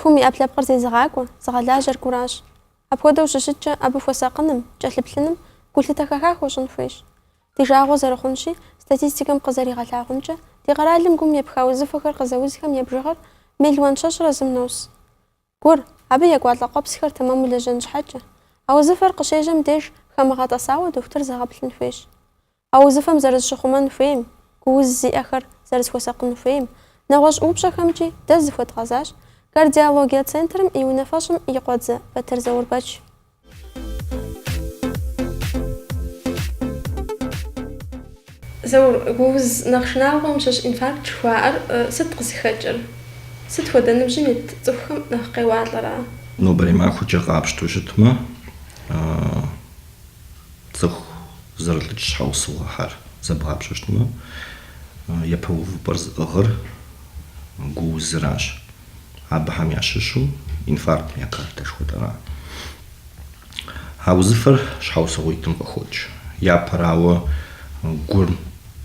цӀыхум и Ӏэпкълъэпкъыр зезыгъакӀуэ, зыгъэлажьэр гуращ. Апхуэдэу щыщыткӀэ, абы хуэсакъыным, кӀэлъыплъыным гулъытэхэха хуощӀын хуейщ. Ди жагъуэ зэрыхъунщи, статистикэм къызэригъэлъагъумкӀэ, ди къэралым гум епха узыфэхэр къызэузхэм и бжыгъэр миллион щэщӏрэ зым нос. Гур, абы екӀуалӀэ къуэпсхэр тэмэму лэжьэн щхьэкӀэ. А узыфэр къыщежьэм деж хамыгъэтӀэсауэ дохутыр зэгъэплъын хуейщ. А узыфэм зэрызщыхъумэн хуейм, гууз зиӀэхэр зэрызхуэсакъын хуейм, нэгъуэщӀ ӀупщӀэхэмкӀи дэ зыхуэдгъэзащ Кардиологие центрым и унафэщӀым и къуэдзэ Батыр Зауурбэч. Заур, гууз нэхъ шынагъуэм щыщ инфаркт жыхуаӀэр сыт къызыхэкӀыр? Сыт хуэдэ ныбжьым ит цӀыхухэм нэхъ къеуалӀэрэ? Нобэрей махуэкӀэ къапщтэу щытмэ, цӀыху зэрылӀыкӀ щхьэусыгъуэхьэр зэбгъапщэщтмэ, епэувыпӀэр зыӀыгъыр гуузыращ. Абыхэм ящыщу инфаркт миокарда жыхуэтӀэра. А узыфэр щхьэусыгъуитӀым къыхокӀ. Япэрауэ гур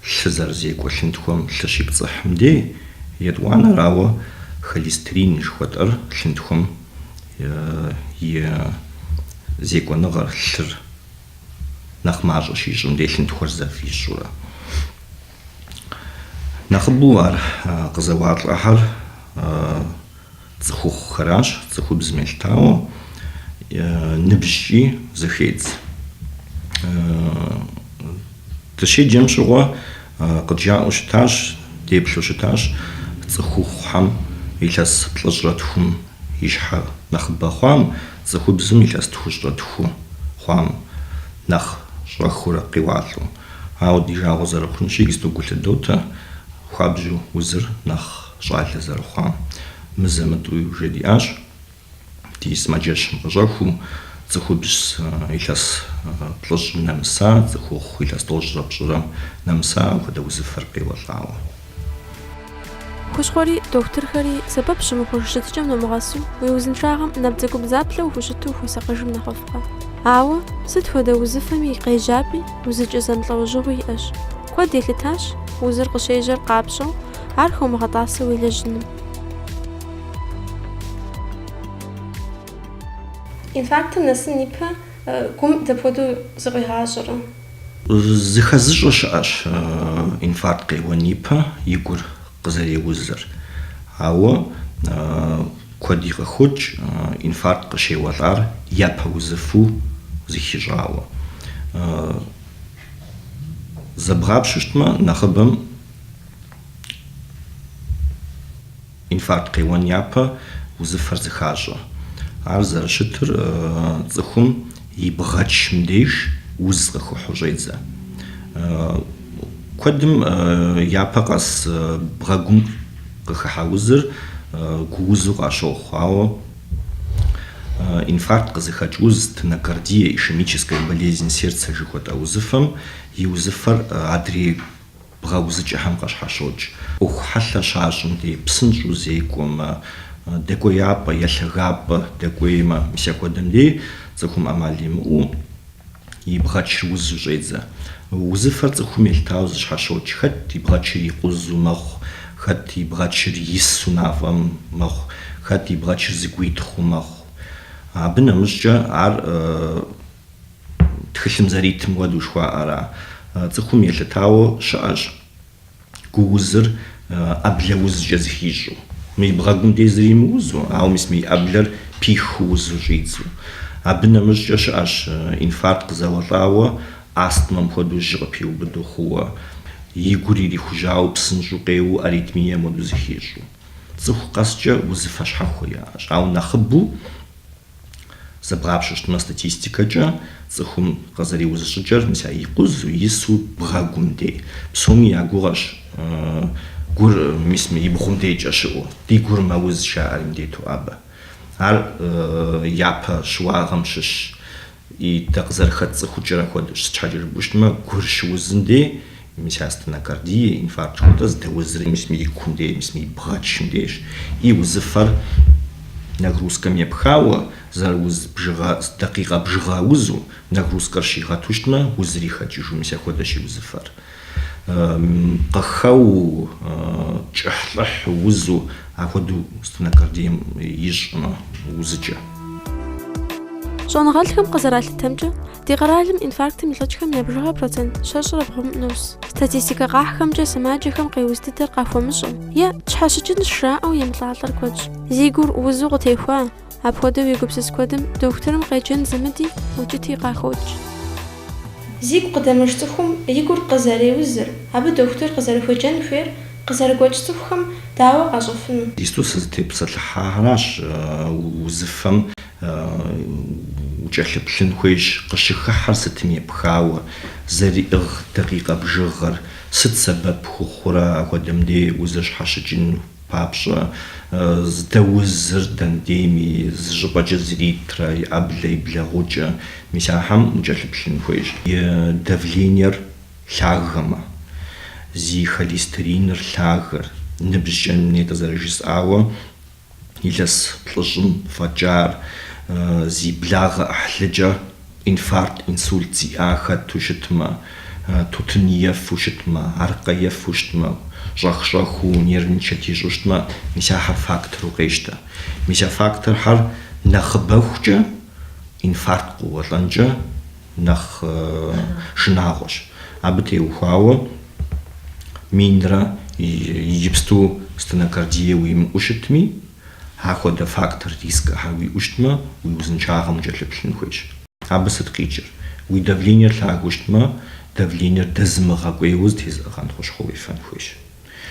лъы зэрызекӀуэ лъынтхуэм лъы щипцӀыхьым дей, етӀуанэрауэ холестерин жыхуэтӀэр лъынтхуэм и зекӀуэныгъэр лъыр нэхъ мащӀэ щищӀым дей лъынтхуэр зэфищӀурэ. Нэхъыбэу ар къызэуалӀэхьэр цӀыхухъухэращ, цӀыхубзым елъытауэ ныбжькӀи зыхедз. Дыщеджэм щыгъуэ къыджаӀэу щытащ, деплъу щытащ цӀыхухъухэм илъэс плӀыщӀрэ тхум и щхьэ нэхъыбэ хъуам, цӀыхубзым илъэс тхущӀрэ тху хъуам нэхъ щӀэхыурэ къеуалӀэу. Ауэ ди жагъуэ зэрыхъунщи, къыздогулъыдотэ хуабжьу узыр нэхъ щӀалэ зэрыхъуам. МызэмытӀуи уже диӀащ, ди сымаджэщым къыщӀэхуу, цӀыхубз илъэс плӀыщӀым нэмыса, цӀыхухъу илъэс тӀощӀрэ пщӀырэ нэмыса, хуэдэ узыфэр къеуэлӀауэ. Хущхъуэри дохутырхэри сэбэп щымыхуж щытыкӀэм номыгъэсу, уи узыншагъэм нэбдзэгубдзаплъэу ухущыту ухуэсакъыжым нэхъыфӀкъэ. Ауэ сыт хуэдэ узыфэми къежьапӀи узыкӀэ зэмылӀэужьыгъуи иӀэщ. Куэд елъытащ узыр къыщежьэр къапщӀэу, ар хуэмыгъэтӀасэу елэжьыным. Инфарктым нэсын ипэ гум дэпхуэдэу зыкъуигъащӀэрэ? ЗыхэзыщӀэ щыӀэщ инфаркт къеуэн ипэ и гур къызэреузыр. Ауэ куэд къыхокӀ инфаркт къыщеуэлӀар япэ узыфу зыхищӀауэ. Зэбгъапщэщтмэ, нэхъыбэм инфаркт къеуэн япэ узыфэр зыхащӀэ. Ар зэрыщытыр цӀыхум и бгъэчым деж уз къыхыхьу щӀедзэ. Куэдым япэ къэс бгъэгум къыхыхьа узыр гуузу къащохъу, ауэ инфаркт къызыхэкӀ уз, стенокардия, ишемическая болезнь сердца жыхуэтӀэ узыфэм и узыфэр адрей бгъэузыкӀэхэм къэщхьэщокӀ. Ӏуэху хьэлъэ щащӀым дей псынщӀу зекӀуэмэ, дэкӀуеяпӀэ, елъагапӀэ дэкӀуеймэ, мис апхуэдэм дей цӀыхум Ӏэмал имыӀэу и бгъэчыр узу щӀедзэ. Узыфэр цӀыхум елъытауэ зыщхьэщокӀ. Хэт и бгъэчыр икъузу мэхъу, хэт и бгъэчыр ису нафӀэм мэхъу, хэт и бгъэчыр зыгуитхъуу мэхъу. Абы нэмыщӀкӀэ ар тхылъым зэритым хуэдэу жыхуаӀэра. ЦӀыхум елъытауэ щыӀэщ гуузыр Ӏэблэ узкӀэ зыхищӀу. Ми бгъэгум дей зыримыузу, ауэ мис ми Ӏэблэр пиху узу щӀидзу. Абы нэмыщӀкӀэ щыӀэщ инфаркт къызэуэлӀауэ астмэм хуэдэу жьы къыпиубыду хъууэ, и гур ирихужьауэ псынщӀу къеуэу аритмием хуэдэу зыхищӀу. Цӏыху къэскӏэ узыфэ щхьэхуэ яӏэщ. Ауэ нэхъыбэу зэбгъапщэщтмэ статистикэкӏэ цӏыхум къызэриузыщӏыкӏэр мис икъузу, ису бгъэгум дей. Псоми я гугъэщ гур мис и бгъум дейкӏэ щыӏэу. Ди гур мэуз жаӏэр мыдету абы. Ар япэ щыуагъэм щыщ и дэ къызэрыхэт цӏыхукӏэрэ хуэдэщ. Щхьэкӏэ жыпӏэущтмэ, гур щыузым дей мис я стенокардие, инфаркт хуэдэ здэузыр мис и кум дей, мис и бгъэчым дейщ. И узыфэр нагрузкэм епхауэ, зэрыуз бжыгъэ, дакъикъэ бжыгъэ узу нагрузкэр щигъэту щытмэ, узыр ихэкӏыжу, мис апхуэдэщ и узыфэр. قخو جحلح وزو أخذوا ستنكرديم يجنا وزجة. شونغالكم قزرات التمجة دي قرالم إنفاركت ملتشكم يبرغ بروتنت شاشرة بهم نوس ستاتيستيكا قاحكم جا سماجكم قيوستتر قافو مشم يا تشحاشجن شراء أو يمطلعطر كوج زيقور وزوغ تيخوا أبخدو يقبسس كودم دكتورم قيجن زمدي وجتي قاخوج زيق قدمشتكم يقور قزاري وزر أبو دكتور قزاري فوجن فير قزاري قوجتكم دعوة قاجفن Иисус тепсал хаараш узфам وجحلب لنخويش قشخحر ستمي بخاوة زريغ دقيقة بجغر ست سبب خورا قدم دي وزش حشجين بابشا زدوزر دنديمي زجبا جزريترا أبلي بلاغوجا مساحم جحلب لنخويش давлениер лагама زي холестеринер лагер نبجن نتزرجس آوة إلس بلجن فجار زي بلاغ أحلجة إنفاركت إنسولت زي آخر توشتما توتنيف وشتما عرقيف وشتما جخشخو نيرنشتي جوشتما مساحة فاكتور وغيشتا مسا فاكتور حر نخبوخجة إنفاركت قوة نخ شناغوش أبتي وخاوة ميندرا يجبستو ستنكردية ويم أشتمي هاخد فاكتور ريسك هاوي أشتما ويوزن شاغم جلب لنخوش عبست قيجر ويدافلينير لاغ أشتما دافلينير دزمغا قويوز تيز أغان خوش خوي فانخوش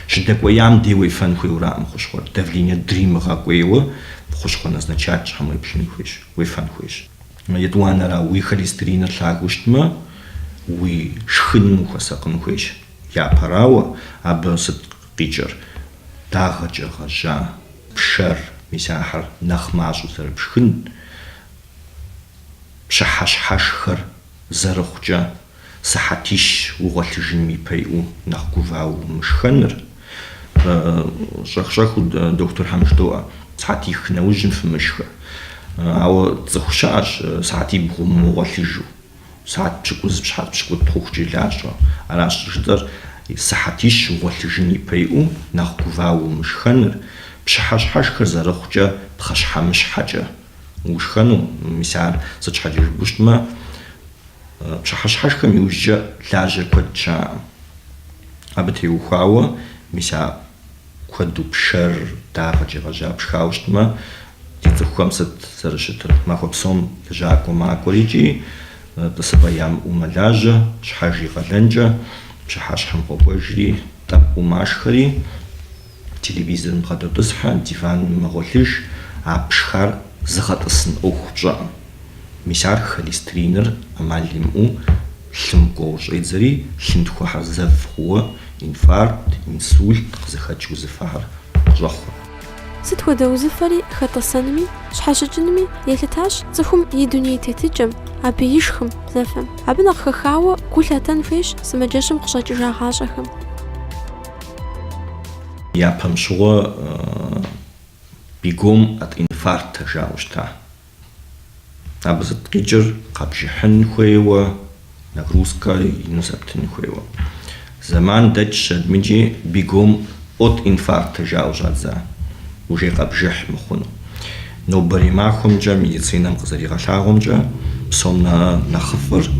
شدك ويام ديوي فانخوي ورام خوش خور دافلينير دريمغا قويو خوش خور назначать шамой пшенхوш وي فانخوش يدوانا را وي холестеринер لاغ أشتما وي شخن مخسقنخوش يا براو أبست قيجر داغجا غجا بشر مساحر نخماجو زر بشخن بشحش حشخر زرخجا سحاتيش وغلجن ميبيو نخقوفاو مشخنر شخشخو دكتور حمشتوى سحاتيخ نوجن في مشخ أو تزخشاش سحاتي بغو مغلجو ساعات بشكوز بشحات بشكو تخوخجي لاجا علاش تشتر سحاتيش وغلجن يبيو نخقوفاو مشخنر بشحش حشخر زرخجا بخشحا مش حاجة وشخنو مثال زج حاجة بوشتما بشحش حشخر ميوجا لاجا كودشا أبتي وخاوة مثال كودو بشر داغجي غجا بشخاوشتما تيتو خمسة زرشتر ماخو بسوم لجاكو ماكوريجي بسبايام وملاجة شحاجي غلنجة شحاش حمقوبوجري تاب وماشخري تلفزيون مغادر تصحى ديفان مغوليش عبشخار زغطسن أوخجا مسار холестеринер أماليمو شمقوش إيزري شمتخو حرزف هو إنفاركت إنسولت زخاتشو زفار جخو ست ودو زفري خطسنمي شحاشجنمي يلتاش زخم يدنيا تتجم أبي يشخم زفم أبي نخخاوة كلها تنفيش سمجشم قشاج جاغاشخم يا بمشوا بيقوم ات انفاركت جاوشتا أبز تقيجر قبجحن خويوة نغروسكا ينسبتن خويوة زمان دج ميجي بيقوم ات انفاركت جاوشتا وجي قبجح مخونو نو بري معهم جا ميديسينا مقزري غشاهم جا بصومنا نخفر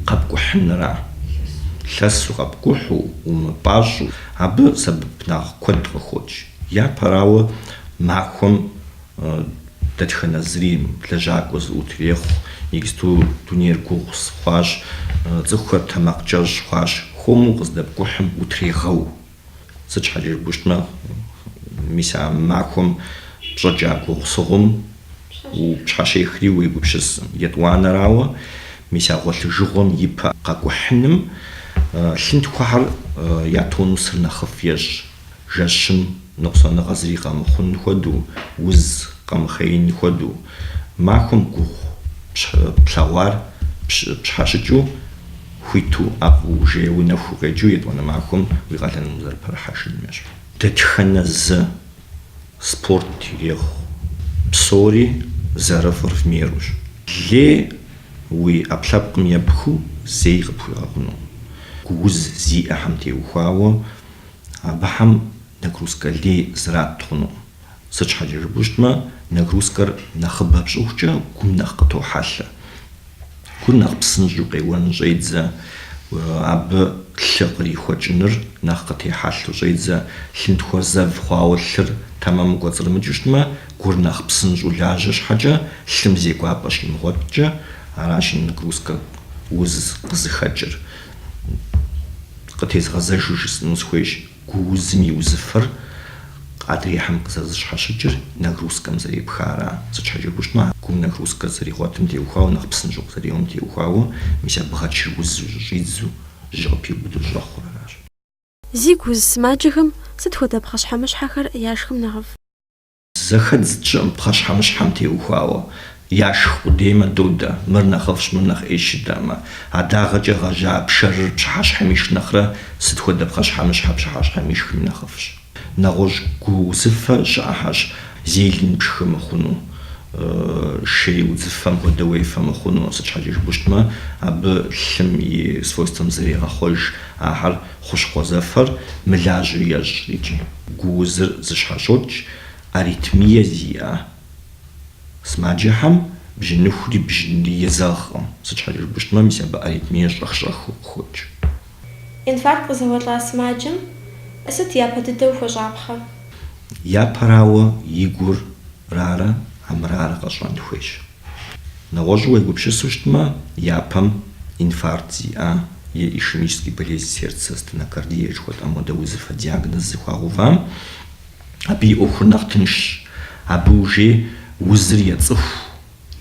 قبقو حنرا لسو قبقوحو ومباجو عب سبب ناخ كود غخوج يا براو معهم دتخنا زريم لجاكوز وتريخ يكستو تونير كوغس خواش زخر تماقجاج خواش خومو غزدب قوحم وتريخو سج حاجر بوشتما ميسا معهم بجاكو غصغم وبشاشي خري ويبوشس يدوانا راو ميسا غوث جغم يبا قاقو حنم شنت خوحر يعطونو سرنا خفيج جاشم نقصان غزري قام خون خودو وز قام خين خودو معهم قوخ بشاوار بشاشجو خويتو أبو جيو نفو غيجو يدوانا معهم ويغالن مزار برحاشن ماشو تتخنز سبورت تيريخ بصوري زرفر في ميروش لي وي أبلابكم يبخو زيغ بخو гуз зиӏэхьэм теухуауэ абыхьэм нагрузкэ лей зратхъуну. Сыт щхьэкӏэ жыпӏэу щытмэ, нагрузкэр нэхъыбэ пщӏыхукӏэ гум нэхъ къытохьэлъэ. Гур нэхъ псынщӏэу къеуэн щӏедзэ, абы лъы кърихуэкӏыныр нэхъ къытехьэлъу щӏедзэ, лъынтхуэр зэв хъуауэ лъыр тэмэму кӏуэцӏрымыкӏыу щытмэ, гур нэхъ псынщӏэу лажьэ щхьэкӏэ лъым зекӏуапӏэ щимыгъуэтчӏэ, аращ нагрузкэ уз къызыхэкӏыр. Къытезгъэзэжу жысӏэну сыхуейщ, гу узым и узыфэр адрейхьэм къызэзыщхьэщыкӏыр нагрузкэм зэрепхара. Сыт щхьэкӏэ жыпӏэу щытмэ, гум нагрузкэ зэригъуэтым теухуауэ, нэхъ псынщӏэу къызэреуэм теухуауэ, мис абы гъэчыр узу щӏидзу жьы къыпиубыдэу щӏэхъур аращ. Зигу уз сымаджэхэм сыт хуэдэ пхъэщхьэмыщхьэхэр яшхым нэхъыфӏ? Зэхэт зытщӏэм пхъэщхьэмыщхьэм теухуауэ яшх къудеймэ додэ, мыр нэхъыфӏщ, мыр нэхъ ӏей щыдэмэ. Адагъэкӏэ гъэжьа пшэрыр пщыхьэщхьэм ишх нэхърэ сыт хуэдэ пхъэщхьэмыщхьэ пщыхьэщхьэм ишхми нэхъыфӏщ. Нэгъуэщӏ гу узыфэ щыӏэхьэщ, зелын пшхы мыхъуну, шей удзыфэм хуэдэ уефэ мыхъуну. Сыт щхьэкӏэ жыпӏэу щытмэ, абы лъым и свойствэм зэрегъэхъуэж ахьэр хущхъуэ зэфэр мылажьэу ещӏ икӏи. Гу узыр зыщхьэщокӏ аритмие зиӏэ сымаджэхэм бжьыныхури бжьынри езэгъкъым. Сыт щхьэкӏэ жыпӏэу щытмэ, мис абы аритмие щӏэх-щӏэхыу къыхокӏ. Инфаркт къызэуэлӏа сымаджэм сыт япэ дыдэу хуэщӏапхъэ? Япэрауэ и гур рарэ, амырарэ къэщӏэн хуейщ. Нэгъуэщӏу уегупсысу щытмэ, япэм инфаркт зиӏэ, е ишемический болезнь сердца, стенокардие жыхуэтӏэ модэ узыфэ диагноз зыхуагъэувам, абы и ӏуэхур нэхъ тыншщ. Абы уже узыр ецӏыху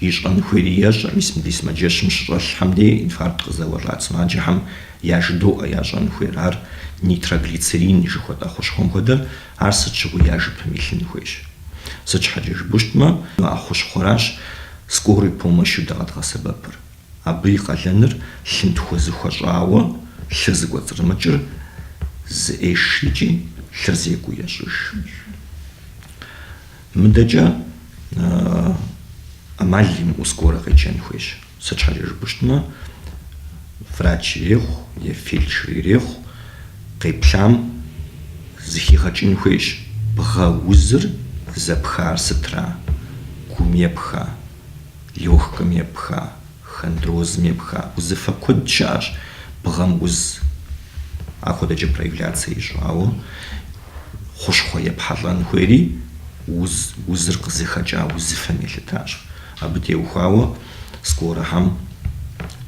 ищӏэн хуейри ещӏэ, мис мыбы сымаджэщым щыщӏэлъхьэм дей инфаркт къызэуэлӏа сымаджэхэм я жыдоӏэ ящӏэн хуейр. Ар нитроглицерин жыхуэтӏэ хущхъуэм хуэдэр, ар сыт щыгъуи я жыпым илъын хуейщ. Сыт щхьэкӏэ жыпӏэу щытмэ, а хущхъуэращ скорой помощью дэгъэдгъэсэбэпыр. Абы и къалэныр лъынтхуэ зыхуэщӏауэ, лъы зыкӏуэцӏрымыкӏыр зыӏеш икӏи лъыр зекӏуу ещӏыж. Мыдэкӏэ ӏэмал имыӏэу скорэ къеджэн хуейщ. Сыт щхьэкӏэ жыпӏэу щытмэ, врач ирехъу, е фельдшер ирехъу, къеплъам зыхигъэкӏын хуейщ. Бгъэ узыр зэпхар сытра? Гум епха, лёгкэм епха, хондрозым епха. Узыфэ куэд щыӏэщ бгъэм уз апхуэдэкӏэ проявляцэ ищӏауэ хущхъуэ епхьэлӏэн хуейри узыр къызыхэкӏа узыфэм елъытащ. Абы теухуауэ скорэхьэм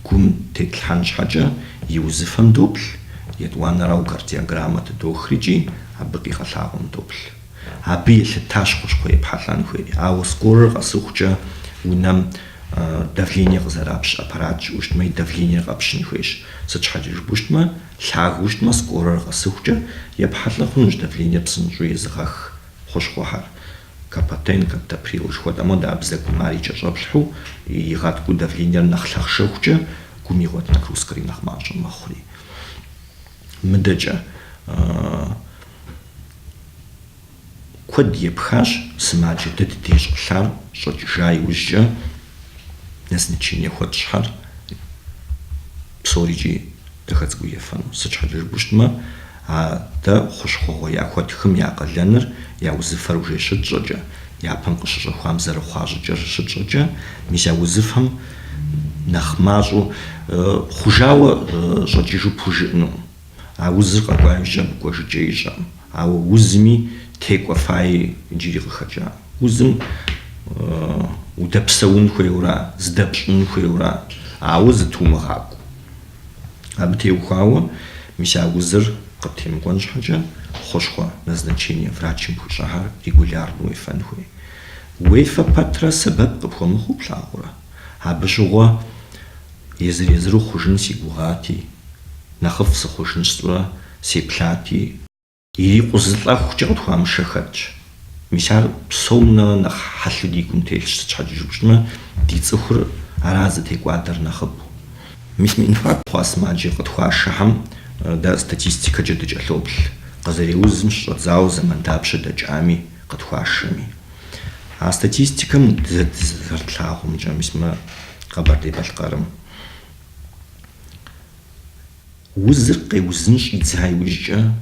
гум тетлъхьэн щхьэкӏэ и узыфэм доплъ, етӏуанэрау кардиограммэ дыдохрикӏи абы къигъэлъагъуэм доплъ. Абы елъытащ хущхъуэ епхьэлӏэн хуейри. Ауэ скорыр къэсыхукӏэ унэм давление къызэрапщ аппарат щыӏэу щытмэ, и давление къэпщын хуейщ. Сыт щхьэкӏэ жыпӏэу щытмэ, лъагэу щытмэ, скорэр къэсыхукӏэ епхьэлӏэ хъунущ давление псынщӏэу езыгъэх хущхъуэхьэр. Капотен, каптоприл жыхуэтӏэ мода бзэ гумарикӏэ щӏэплъхьу игъэткӏуу давлениер нэхъ лъахъшэхукӏэ гум игъуэт нагрузкэри нэхъ мащӏэ мэхъури. Мыдэкӏэ куэд епхащ сымаджэ дыд дещӏылъар щӏэкӏыжа иужькӏэ назначение хуэтщхьэр псорикӏи дахэцӏыкӏуу ефэну. Сыт щхьэкӏэ жыпӏэу щытмэ, дэ хущхъуэгъуэ яхуэтхым я къалэныр я узыфэр уже щытщӏэкӏэ, япэм къыщыщӏэхуам зэрыхъуа щӏыкӏэр щытщӏэкӏэ, мис я узыфэм нэхъ мащӏэу хъужауэ щӏэкӏыжу пхужыӏэну. А узыр къэкӏуа иужькӏэ быкӏуэжыкӏэ ищӏэ. Ауэ узми текӏуэ фаи иджыри къыхэкӏа. Узым удэпсэун хуейуэра, здэпщӏын хуейуэра, ауэ зытумыгъакӏу. Абы теухуауэ мис а узыр къыптемыкӏуэн щхьэкӏэ хущхъуэ назначение врачым пхуищӏыхьэр регулярно уефэн хуей. Уефэ пэтрэ сэбэп къыпхуэмыхъуу плъагъурэ. Абы щыгъуэ езыр-езыру хъужын си гугъати, нэхъыфӏ сыхъужын сщӏурэ сеплъати, ирикъуу зылӏэхукӏэ къытхуамышэ хэтщ. Мис ар псом нэхъ хьэлъу ди гум телъщ. Сыт щхьэкӏэ жыпӏэу щытмэ, ди цӏыхур ара зытекӏуадэр нэхъыбэу. Мис мы инфаркт хъуа сымаджэ къытхуашэхьэм дэ статистикэкӏэ дыкӏэлъоплъ. Къызэреузым щыщӏэдзауэ зэман дапщэ дэкӏами къытхуашэми. А статистикэм зэрытлъагъумкӏэ, мис мы Къэбэрдей-Балъкъэрым узыр къеузын щӀидза иужькӀэ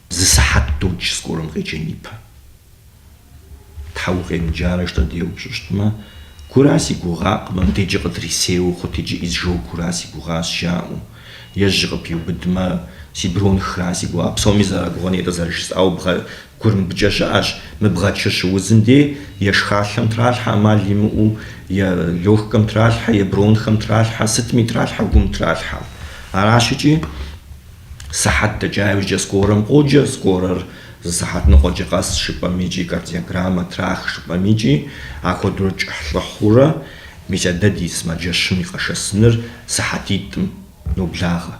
зы сыхьэт додж скорым къеджэнипэ. Тхьэу къемыджарэ штэ деупщӀыщтмэ, гура си гугъакъым, мыбдеджи къыдрисеуэ хъут иджы изжэу гура си гугъащ жаӀэу. Ежьы къыпиубыдмэ, си бронхра си гугъа, псоми зэрагугъэн етӀэ зэрыжысӀауэ гур мыбыкӀэ щыӀэщ. Мы бгъэчыр щыузым де е шхалъэм тралъхьэ Ӏэмал имыӀэу, е лёгкэм тралъхьэ, е бронхэм тралъхьэ, сытми тралъхьэ, гум тралъхьэ. АращыкӀи сыхьэт дэкӀа иужькӀэ скорым къоджэ, скорыр зы сыхьэт ныкъуэкӀэ къэс шыпӀэм икӀи кардиограммэ трах шыпӀэм икӀи, ахуэдэу кӀыхь хъурэ, мис дэ ди сымаджэщым и къэшэсыныр сыхьэтитӀым ноблагъэ.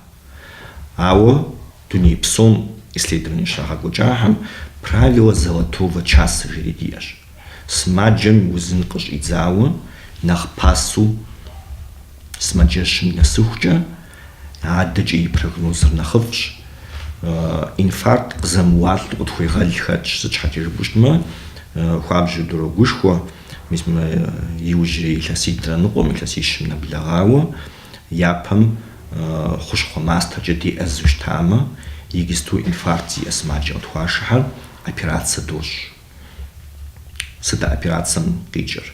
Ауэ дуней псом исследование щрагъэкӀуэкӀахэм правило золотого часа жери диӀэщ. Сымаджэм и узын къыщӀидзауэ нэхъ пасэу сымаджэщым нэсыхукӀэ, адэкӀэ и прогнозыр нэхъыфӀщ. Инфаркт къызэмыуалъу къытхуегъэл хэтщ, сыт щхьэкӀэ жыпӀэу щытмэ, хуабжьу дурогушхуэ, мис мы иужьрей илъэситӀрэ ныкъуэм, илъэсищым нэблагъауэ, япэм хущхъуэ мастэкӀэ диӀэзу щытамэ, егисту инфаркт зиӀэ сымаджэ къытхуашыхьэр, операцие дощӀ. Сыда операцием къикӀыр?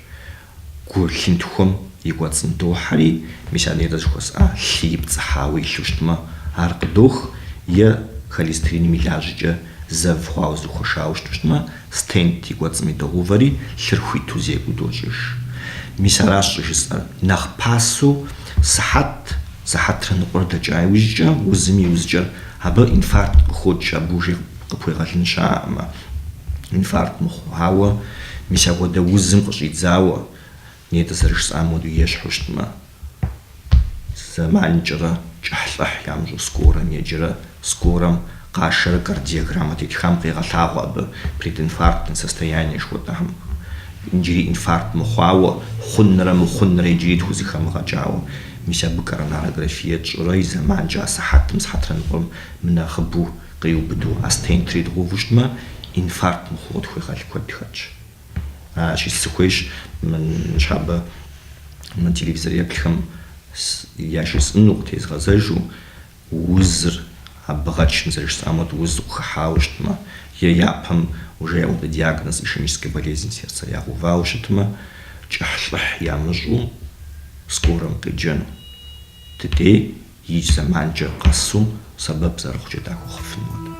Гу лъынтхуэм и кӀуэцӀым дохьэри, мис анейрэ зыхуэсӀа лъий пцӀыхьауэ илъу щытмэ, ар къыдох, е холестериным илажьэкӀэ зэв хъуауэ зыхуэшауэ щыту щытмэ, стент и кӀуэцӀым идэгъувэри лъыр хуиту зекӀуу докӀыж. Мис аращ щӀыжысӀэр. Нэхъ пасэу сыхьэтрэ ныкъуэр дэкӀа иужькӀэ, узым и узкӀэ абы инфаркт къыходж, абы ужи къыпхуегъэлын щаӀэмэ. Инфаркт мыхъуу, ауэ мис апхуэдэ узым къыщӀидзауэ, нетӀэ зэрыжысӀам хуэдэу ещхьу щытмэ, зэманкӀэрэ кӀыхьлӀыхь ямыщӀу скорым еджэрэ, скорым къашэрэ кардиограммэ тетхам къегъэлъагъуэ абы прединфарктное состояние жыхуэтӀэхьэм. Иджыри инфаркт мыхъуауэ, хъунрэ мыхъунрэ иджыри тхузэхэмыгъэкӀауэ. Мис абы коронарографие тщӀырэ и зэманкӀэ а сыхьэтрэ ныкъуэм мынэхъыбэу къриубыду а стент тридгъэуву щытмэ, инфаркт мыхъуу къытхуегъэл куэд хэтщ. Аращи сыхуейщ щхьэбэ мы телевизор еплъхэм яжесӀэну къытезгъэзэжу узыр абыгъэчым зэрыжысӀам хуэдэу уз къыхыхьауэ щытмэ, е япэм уже яуэ диагноз ишемическая болезнь сердца ягъэувауэ щытмэ, кӀыхьлӀыхь ямыщӀу скорым къеджэну. Дыдей и зэманкӀэ къэсу сэбэп зэрыхъукӀэ дахуэхъуфын хуэдэу.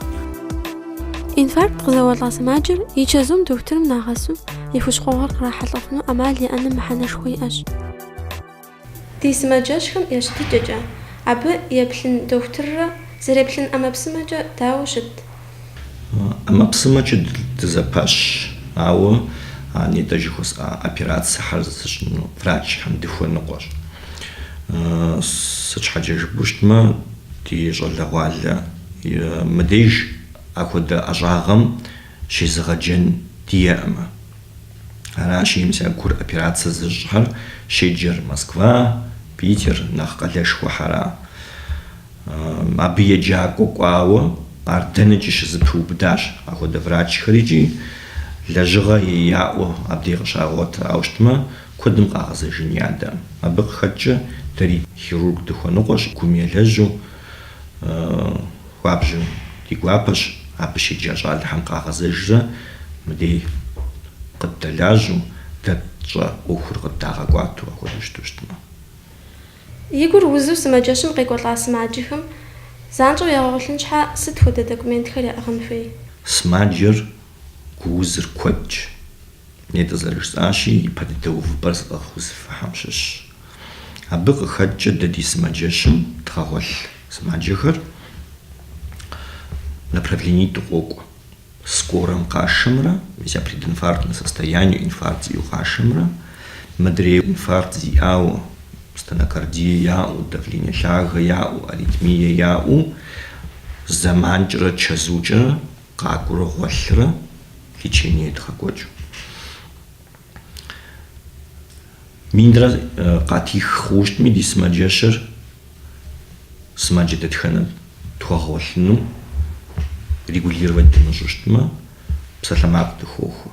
Инфаркт къызэуэлӀа сымаджэр и чэзум дохутырым нагъэсу и хущхъуэгъуэр кърахьэлӀэхъуну Ӏэмал иӀэным мыхьэнэшхуэ иӀэщ. Ди сымаджэщхэм ящытыкӀэкӀэ, абы еплъын дохутыррэ зэреплъын ӀэмэпсымэкӀэ дауэ щыт? ӀэмэпсымэкӀэ дызэпэщ, ауэ нетӀэ жыхуэсӀа операциехьэр зыщӀыну врачхэм дыхуэныкъуэщ. Сыт щхьэкӀэ жыпӀэу щытмэ, ди щӀалэгъуалэ мыбдеж апхуэдэ ӀэщӀагъэм щезыгъэджэн диӀэӀымэ. Аращи мис гур операцие зыщӀхьэр щеджэр Москва, Питер нэхъ къэлэшхуэхьэра. Абы еджакӀуэ кӀуауэ ар дэнэкӀи щызэпыубыдащ апхуэдэ врачхэр икӀи лэжьыгъэ яӀуэ абдей къыщагъуэтауэ щытмэ, куэдым къагъэзэжын ядэм. Абы къыхэкӀэ дэри хирург дыхуэныкъуэщ, гум елэжьу, хуабжьу ди гуапэщ, абы щеджа щӀалэхэм къагъэзэжрэ мыбдей къыддэлажьу, дэщӀэ Ӏуэхур къыддагъэкӀуату апхуэдэу щыту щытмэ. И гур узу сымаджэщым къекӀуэлӀа сымаджэхэм занщӀэу ягъэгъуэлъын щхьэ сыт хуэдэ документхэр яӀыгъын хуей? Сымаджэр гу узыр куэдщ. НетӀэ зэрыжысӀащи, ипэ дыдэ увыпӀэр зыкъэхъузыфыхьэм щыщщ. Абы къыхэкӀкӀэ дэ ди сымаджэщым дгъэгъуэлъ сымаджэхэр направленитӀу къокӀуэ. Скорым къашэмрэ, мис я прединфарктное состояние, инфаркт зиӀэу къашэмрэ, мыдрей инфаркт зиӀауэ, стенокардие яӀэу, давление лъагэ яӀэу, аритмие яӀэу, зэманкӀэрэ чэзуукӀэ къакӀуэрэ гъуэлърэ лечение дгъэкӀуэкӀ. Минрэ къатих хъууэ щытми, ди сымаджэщыр сымаджэ дэтхэнэ тхуэгъэуэлъыну регулировать дымыщӀу щытмэ, псалъэмакъ дыхуохуэ.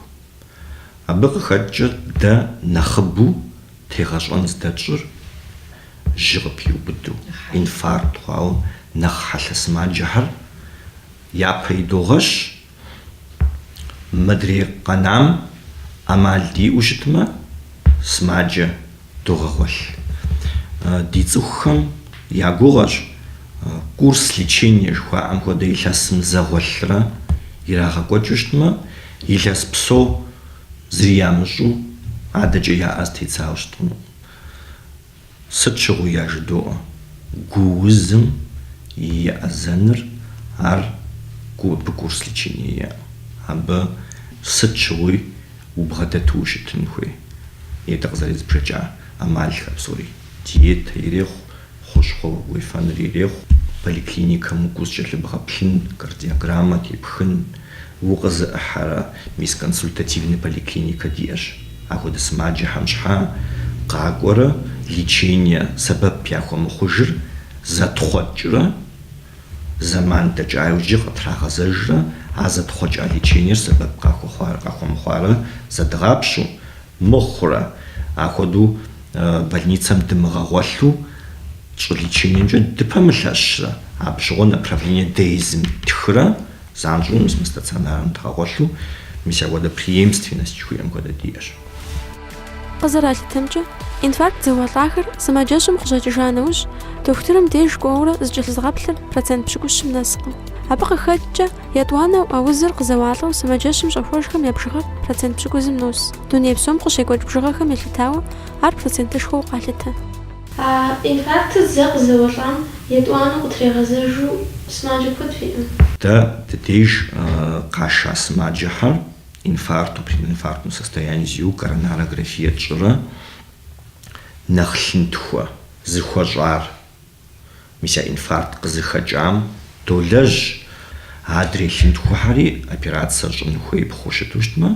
Абы къыхэкӀкӀэ дэ нэхъыбэу тегъэщӀэн здэтщӀыр жьы къыпиубыду, инфаркт хъуауэ нэхъ хьэлъэ сымаджэхэр япэ идогъэщ, мыдрей къэнам ӏэмал диӏэу щытмэ, сымаджэ догъэгъуэлъ. Ди цӏыхухэм я гугъэщ курс лечения жыхуаӏэм хуэдэ илъэсым зэгъуэлърэ ирагъэкӏуэкӏыу щытмэ, илъэс псо зыри ямыщӏу адэкӏэ яӏэ зытецауэ щытмэ. Сыт щыгъуи яжыдоӏэ? Гу узым иӏэзэныр ар абы курс лечения яӏэ. Абы сыт щыгъуи убгъэдэту щытын хуей. Етӏэ къызэрезыбжэкӏа ӏэмалхэр псори. Диета ирехъу, хущхъуэ уефэныр ирехъу, поликлиникэм укӏуэу зыкӏэлъыбгъэплъын, кардиограммэ тепхын, укъызыӏыхьэрэ мис консультативный поликлиникэ диӏэщ. Ахуэдэ сымаджэхэм щхьа къакӏуэрэ лечение сэбэп яхуэмыхъужыр зэтхъуэкӏрэ, зэман дэкӏаеужкӏи къытрагъэзэжрэ, а зэтхъуэкӏа лечениер сэбэп къахуэмыхъуарэ зэдгъапщу, мыхъурэ ахуэдэу больницэм дымыгъэгъуэлъу щӏы лечениемкӏэ дыпэмылъэщрэ, абы щыгъуэ направление деизм тхырэ, занщӏэу мис мы стационарым дгъэгъуэлъу, мис ахуэдэ преемственность жыхуиӏэм хуэдэ диӏэщ. Къызэралъытэмкӏэ, инфаркт зыгъуэлӏахэр сымаджэщым къыщӏэкӏыжа нэужь, дохутырым деж кӏуэурэ зыкӏэлъызгъэплъыр процент пщыкӏущым нэскъым. Абы къыхэкӏкӏэ, етӏуанэу ӏэузыр къызэуалӏэу сымаджэщым щӏэхуэжхэм я бжыгъэр процент пщыкӏузым нос. Дуней псом къыщекӏуэкӏ бжыгъэхэм елъытауэ, ар процентышхуэу къалъытэ. Инфарктыр зэ къызэуэлӏам етӏуанэу къытрегъэзэжу сымаджэ куэд фиӏэм. Дэ дыдеж къаша сымаджэхэр инфаркту, прединфарктному состоянию зиу коронарографие тщӏырэ нэхъ лъынтхуэ зыхуэщӏар, мис я инфаркт къызыхэкӏам долэжь адрей лъынтхуэхьэри операцие щӏын хуей пхъу щыту щытмэ,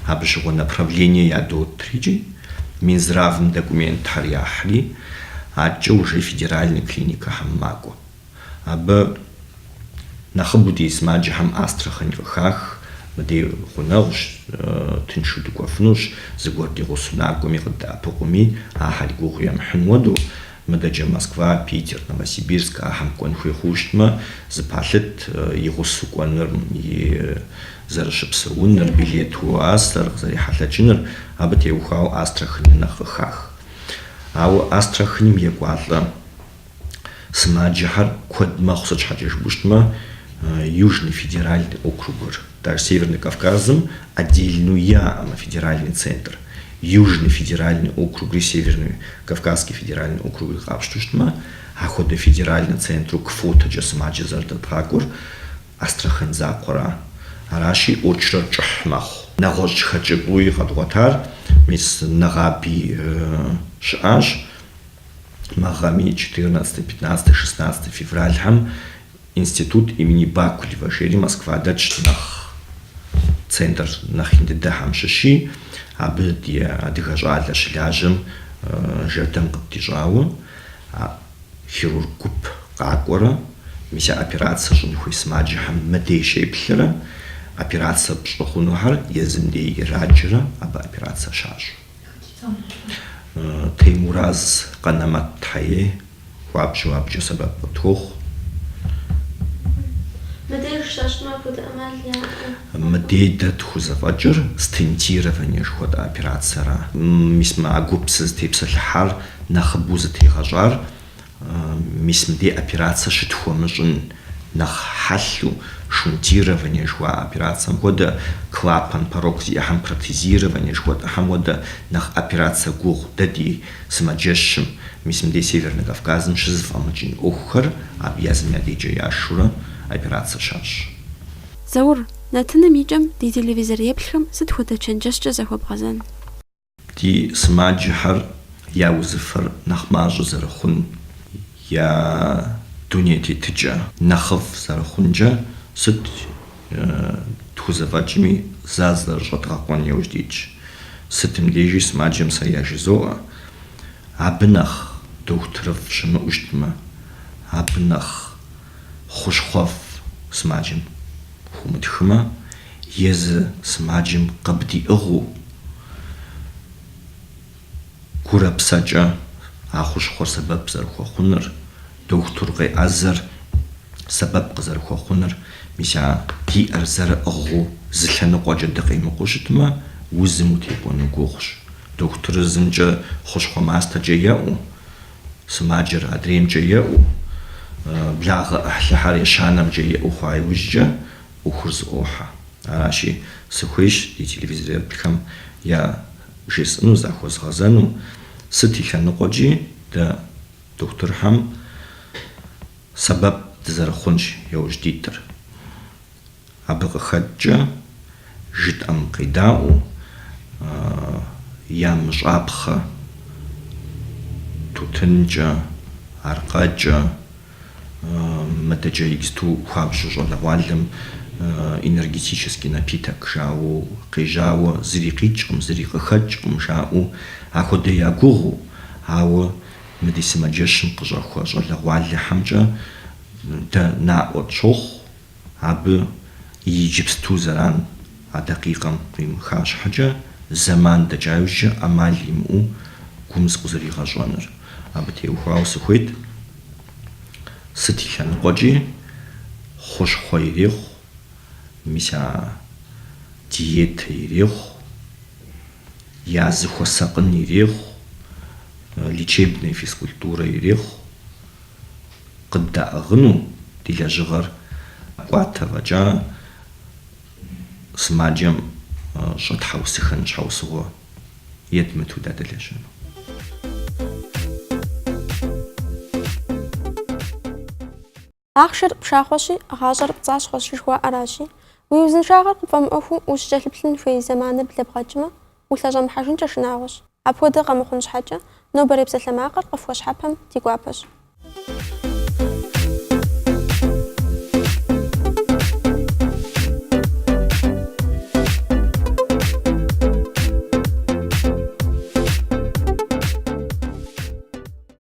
абы щыгъуэ направление ядотричӏи, Минздравым документхьэр яхьри, атчӏэ уже федеральный клиникэхэм макӏуэ. Абы нэхъыбэу ди сымаджэхэм Астрахань къыхах, мыдей гъунэгъущ, тыншу дыкӏуэфынущ, зыгуэр ди гъусунакӏуэми къыдэӏэпыкъуми, ахьэр и гугъу емыхьын хуэдэу, мыдэкӏэ Москва, Питер, Новосибирск ахьэм кӏуэн хуей хъууэ щытмэ, зыпалъыт и гъусу кӏуэныр, и зэрыщыпсэуныр, билету уасэр, къызэрихьэлъэкӏыныр, абы теухуауэ Астрахань нэхъ къыхах. Ауэ Астраханьым екӏуалӏэ сымаджэхэр куэд мэхъу, сыт щхьэкӏэ жыпӏэу щытмэ, Южный федеральный округыр. Даже Северный Кавказым отдельную яӏэмэ федеральный центр. Южный федеральный округ и Северный Кавказский федеральный округ къапщту щытмэ, ахуэдэ федеральный центру квотэкӏэ сымаджэ зэрыдэбгъакӏуэр Астрахань закъуэра. Аращи ӏуэкӏрэ кӏыхь мэхъу. Нэгъуэщӏ хэкӏыпӏуи къэдгъуэтар, мис нэгъаби щыӏащ. Магъами 14, 15, 16 февральхэм институт имени Бакулева жери Москва дэкӏ нэхъ центр нэхъ ин дыдэхьэм щыщи, абы ди адыгэ щӏалэ щылажьэм жэдам къыдищӏауэ, хирург гуп къакӏуэрэ, мис я операцие щӏын хуей сымаджэхэм мыдей щеплъырэ, операцие пщӏы хъунухьэр езым дей ираджэрэ, абы операцие щащӏ. Теймураз Къанэмэт Тхьее хуабжьу абыкӏэ сэбэп къытохъу. Мыдей щащӏмэ апхуэдэ ӏэмал яӏэ? Мыдей дэ тхузэфӏэкӏыр стентирование жыхуэдэ операциера. Мис мы а гупсыр зытепсэлъыхьар нэхъыбэу зытегъэщӏар, мис мыдей операцие щытхуэмыщӏын нэхъ хьэлъу шунтирование жыхуа операцием хуэдэ, клапан порог зиӏэхьэм протезирование жыхуэтӏэхьэм хуэдэ нэхъ операцие гугъу дэ ди сымаджэщым, мис мыдей Северный Кавказым щызыфӏэмыкӏын ӏуэхухэр абы язым я дежкӏэ яшурэ операция щащ. Заур, нартыным икӏэм ди телевизор еплъхэм сыт хуэдэ чэнджэщкӏэ зэхуэбгъэзэн? Ди сымаджэхэр я узыфэр нэхъ мащӏэ зэрыхъун, я дуней тетыкӏэ нэхъыфӏ зэрыхъункӏэ сыт тхузэфӏэкӏми зазэрыщӏэдгъэкъуэн иужь дичӏ. Сытым дежи сымаджэм сэ яжызоӏэ, абы нэхъ дохутырыфӏ щымыӏэу щытмэ, абы нэхъ хущхъуэфӏ сымаджэм хумытхымэ, езы сымаджэм къыбдиӏыгъыу гурэпсэкӏэ а хущхъуэр сэбэп зэрыхуэхъуныр, дохутыр къеӏэзэр سبب قزرخوخونر ميسا دي أرزر أغو زلحنقوا جد قيمة قشتما وزمو تيبونو قوخش دكتور زنجا خوشخو ماستا جياو سماجر أدريم جياو بلاغ أحلى حاري شانم جياو خواي وججا وخرز أوحا عاشي سخويش دي تلفزيون بكم يا جسنو زاخوز غزانو ستي خنقوا جي دا دكتور هم سبب تزرخونش يو جديدر أبغى خدجة جد أم قداو يا مش أبخة توتنجة عرقاجة متجا يكستو خابش جولا والم энергетический напиток жау қижау зрикичком зрикхачком жау аходе ягуру ау медисима жешин қижаху жола валли хамжа да на отшох абы يجبستو زران دقيقة ريم خاش حاجة زمان دجاوجة أمال يمو كومز قزري غاجوانر أبتي وخاو سخويت ستي خان قجي خوش خويريخ ميسا ديت يريخ языхо сакын يريخ лечебная физкультура يريخ قد أغنو ديلا جغر قواتا وجا سماجم شد حوسي خنش حوسو يدمتو دادلجن أخشر بشاخوشي غاجر بتاشخوشي شوا أراشي ويوزن شاغر قفام أفو وشجالبلن في زمان بلبغاجمة وثاجم حاجن جشناغش أبو دغا مخونش حاجة نو بريبسة لماقر قفوش حبهم تيقوابش